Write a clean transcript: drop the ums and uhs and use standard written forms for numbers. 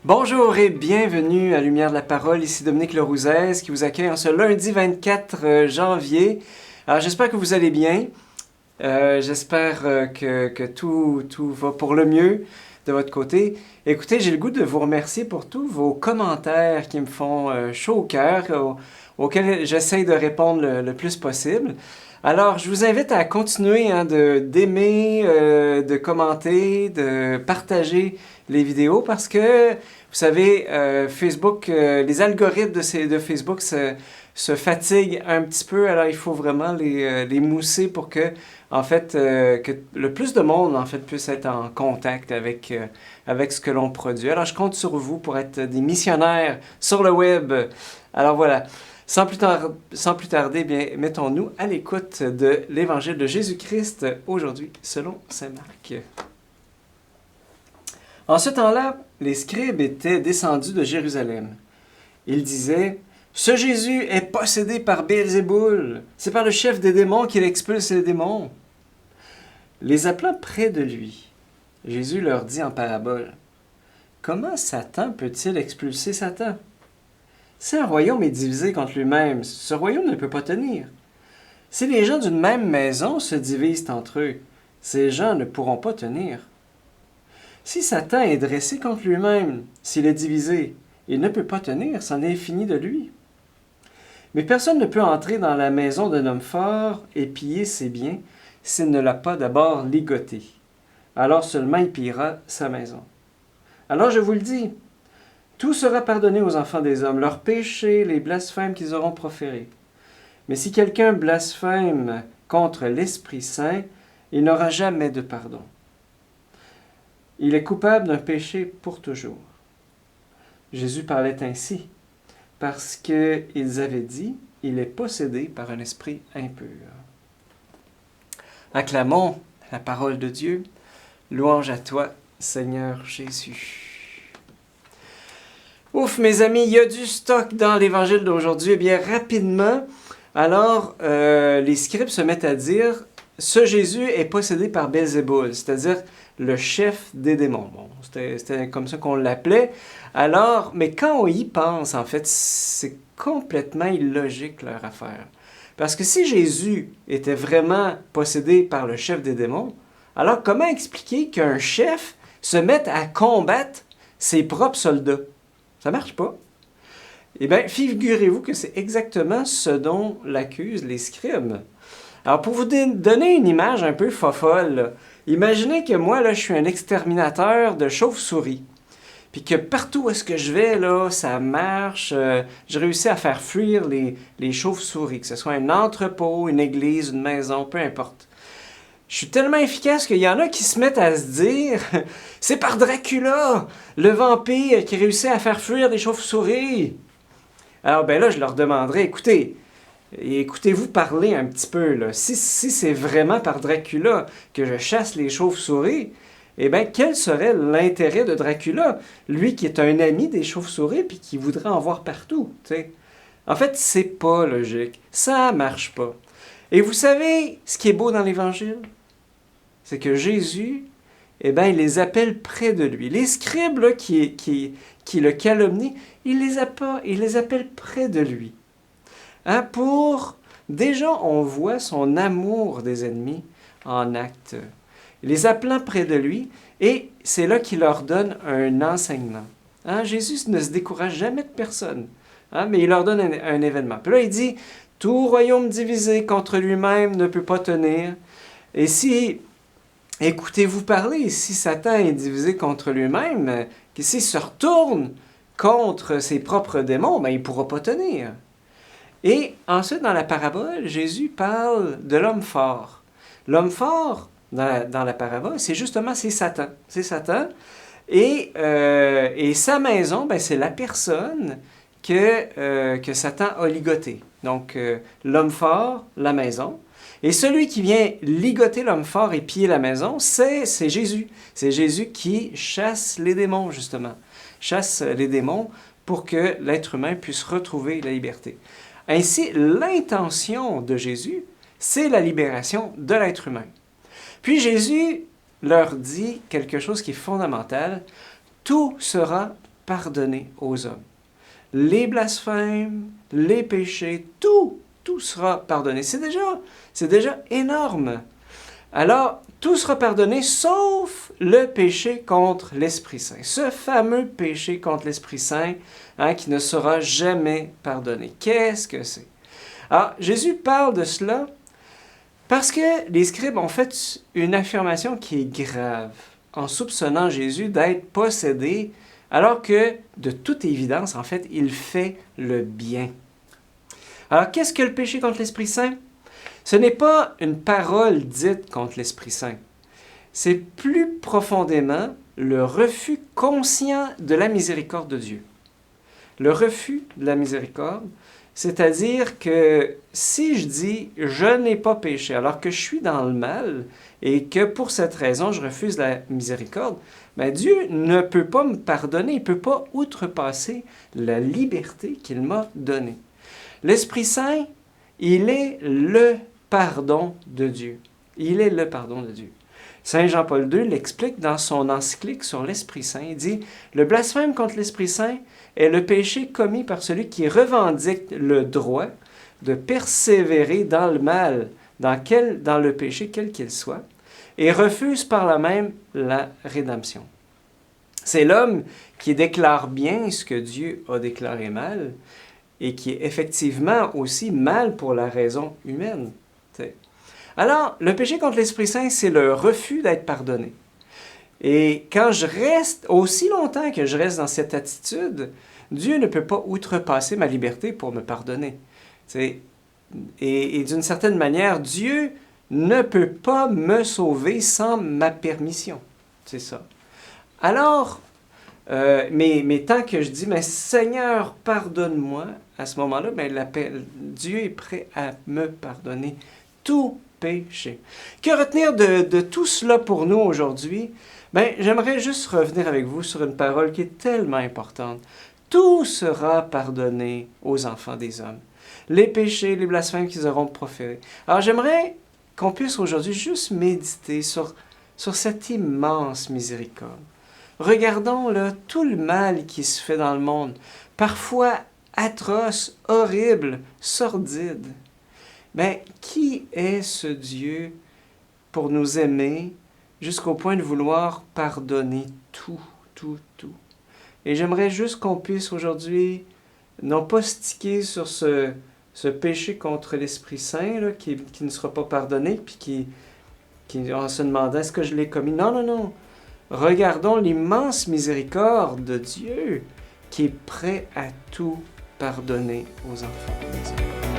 Bonjour et bienvenue à Lumière de la Parole, ici Dominique Lerouzès qui vous accueille en ce lundi 24 janvier. Alors j'espère que vous allez bien, j'espère que tout va pour le mieux de votre côté. Écoutez, j'ai le goût de vous remercier pour tous vos commentaires qui me font chaud au cœur, auxquels j'essaye de répondre le plus possible. Alors, je vous invite à continuer d'aimer, de commenter, de partager les vidéos parce que, vous savez, Facebook, les algorithmes de Facebook se fatiguent un petit peu. Alors, il faut vraiment les mousser pour que, en fait, que le plus de monde, en fait, puisse être en contact avec ce que l'on produit. Alors, je compte sur vous pour être des missionnaires sur le web. Alors, voilà. Sans plus tarder, bien, mettons-nous à l'écoute de l'Évangile de Jésus-Christ aujourd'hui, selon saint Marc. En ce temps-là, les scribes étaient descendus de Jérusalem. Ils disaient « Ce Jésus est possédé par Béelzéboul. C'est par le chef des démons qu'il expulse les démons. » Les appelant près de lui, Jésus leur dit en parabole « Comment Satan peut-il expulser Satan? Si un royaume est divisé contre lui-même, ce royaume ne peut pas tenir. Si les gens d'une même maison se divisent entre eux, ces gens ne pourront pas tenir. Si Satan est dressé contre lui-même, s'il est divisé, il ne peut pas tenir, c'en est fini de lui. Mais personne ne peut entrer dans la maison d'un homme fort et piller ses biens s'il ne l'a pas d'abord ligoté. Alors seulement il pillera sa maison. Alors je vous le dis, tout sera pardonné aux enfants des hommes, leurs péchés, les blasphèmes qu'ils auront proférés. Mais si quelqu'un blasphème contre l'Esprit Saint, il n'aura jamais de pardon. Il est coupable d'un péché pour toujours. Jésus parlait ainsi, parce qu'ils avaient dit, il est possédé par un esprit impur. Acclamons la parole de Dieu. Louange à toi, Seigneur Jésus. Ouf, mes amis, il y a du stock dans l'évangile d'aujourd'hui. Eh bien, rapidement, alors, les scribes se mettent à dire « Ce Jésus est possédé par Béelzéboul », c'est-à-dire le chef des démons. Bon, c'était comme ça qu'on l'appelait. Alors, mais quand on y pense, en fait, c'est complètement illogique leur affaire. Parce que si Jésus était vraiment possédé par le chef des démons, alors comment expliquer qu'un chef se mette à combattre ses propres soldats? Ça ne marche pas. Eh bien, figurez-vous que c'est exactement ce dont l'accusent les scribes. Alors, pour vous donner une image un peu fofolle, là, imaginez que moi, là, je suis un exterminateur de chauves-souris. Puis que partout où est-ce que je vais, là, ça marche. Je réussis à faire fuir les chauves-souris, que ce soit un entrepôt, une église, une maison, peu importe. Je suis tellement efficace qu'il y en a qui se mettent à se dire « C'est par Dracula, le vampire qui réussit à faire fuir des chauves-souris. » Alors ben là, je leur demanderais « Écoutez-vous parler un petit peu, là. Si c'est vraiment par Dracula que je chasse les chauves-souris, eh bien, quel serait l'intérêt de Dracula, lui qui est un ami des chauves-souris puis qui voudrait en voir partout, t'sais? En fait, c'est pas logique. Ça marche pas. Et vous savez ce qui est beau dans l'Évangile? C'est que Jésus, eh bien, il les appelle près de lui. Les scribes là, qui le calomnient, il les appelle près de lui. Hein, déjà, on voit son amour des ennemis en acte. Les appelant près de lui, et c'est là qu'il leur donne un enseignement. Hein, Jésus ne se décourage jamais de personne, hein, mais il leur donne un événement. Puis là, il dit, « Tout royaume divisé contre lui-même ne peut pas tenir. Et si... Écoutez-vous parler, si Satan est divisé contre lui-même, que s'il se retourne contre ses propres démons, ben, il ne pourra pas tenir. » Et ensuite, dans la parabole, Jésus parle de l'homme fort. L'homme fort, dans la parabole, c'est Satan. C'est Satan. Et sa maison, ben, c'est la personne que Satan a ligotée. Donc, l'homme fort, la maison. Et celui qui vient ligoter l'homme fort et piller la maison, c'est Jésus. C'est Jésus qui chasse les démons, justement. Chasse les démons pour que l'être humain puisse retrouver la liberté. Ainsi, l'intention de Jésus, c'est la libération de l'être humain. Puis Jésus leur dit quelque chose qui est fondamental. Tout sera pardonné aux hommes. Les blasphèmes, les péchés, tout sera pardonné. C'est déjà énorme. Alors, tout sera pardonné sauf le péché contre l'Esprit Saint. Ce fameux péché contre l'Esprit Saint qui ne sera jamais pardonné. Qu'est-ce que c'est? Alors, Jésus parle de cela parce que les scribes ont fait une affirmation qui est grave en soupçonnant Jésus d'être possédé alors que, de toute évidence, en fait, il fait le bien. Alors, qu'est-ce que le péché contre l'Esprit Saint? Ce n'est pas une parole dite contre l'Esprit Saint. C'est plus profondément le refus conscient de la miséricorde de Dieu. Le refus de la miséricorde, c'est-à-dire que si je dis « je n'ai pas péché » alors que je suis dans le mal et que pour cette raison je refuse la miséricorde, bien Dieu ne peut pas me pardonner, il ne peut pas outrepasser la liberté qu'il m'a donnée. L'Esprit Saint, il est le pardon de Dieu. Il est le pardon de Dieu. Saint Jean-Paul II l'explique dans son encyclique sur l'Esprit Saint. Il dit « Le blasphème contre l'Esprit Saint est le péché commis par celui qui revendique le droit de persévérer dans le mal, dans le péché quel qu'il soit, et refuse par là même la rédemption. » C'est l'homme qui déclare bien ce que Dieu a déclaré mal et qui est effectivement aussi mal pour la raison humaine. Alors, le péché contre l'Esprit Saint, c'est le refus d'être pardonné. Et quand je reste, aussi longtemps que je reste dans cette attitude, Dieu ne peut pas outrepasser ma liberté pour me pardonner. Et d'une certaine manière, Dieu ne peut pas me sauver sans ma permission. C'est ça. Alors, mais tant que je dis, mais Seigneur, pardonne-moi, à ce moment-là, Dieu est prêt à me pardonner tout péché. Que retenir de tout cela pour nous aujourd'hui? J'aimerais juste revenir avec vous sur une parole qui est tellement importante. Tout sera pardonné aux enfants des hommes. Les péchés, les blasphèmes qu'ils auront proférés. Alors j'aimerais qu'on puisse aujourd'hui juste méditer sur cette immense miséricorde. Regardons là tout le mal qui se fait dans le monde, parfois atroce, horrible, sordide. Qui est ce Dieu pour nous aimer jusqu'au point de vouloir pardonner tout? Et j'aimerais juste qu'on puisse aujourd'hui, non pas sticker sur ce péché contre l'Esprit Saint là, qui ne sera pas pardonné, puis en se demandant est-ce que je l'ai commis. Non. Regardons l'immense miséricorde de Dieu qui est prêt à tout pardonner aux enfants.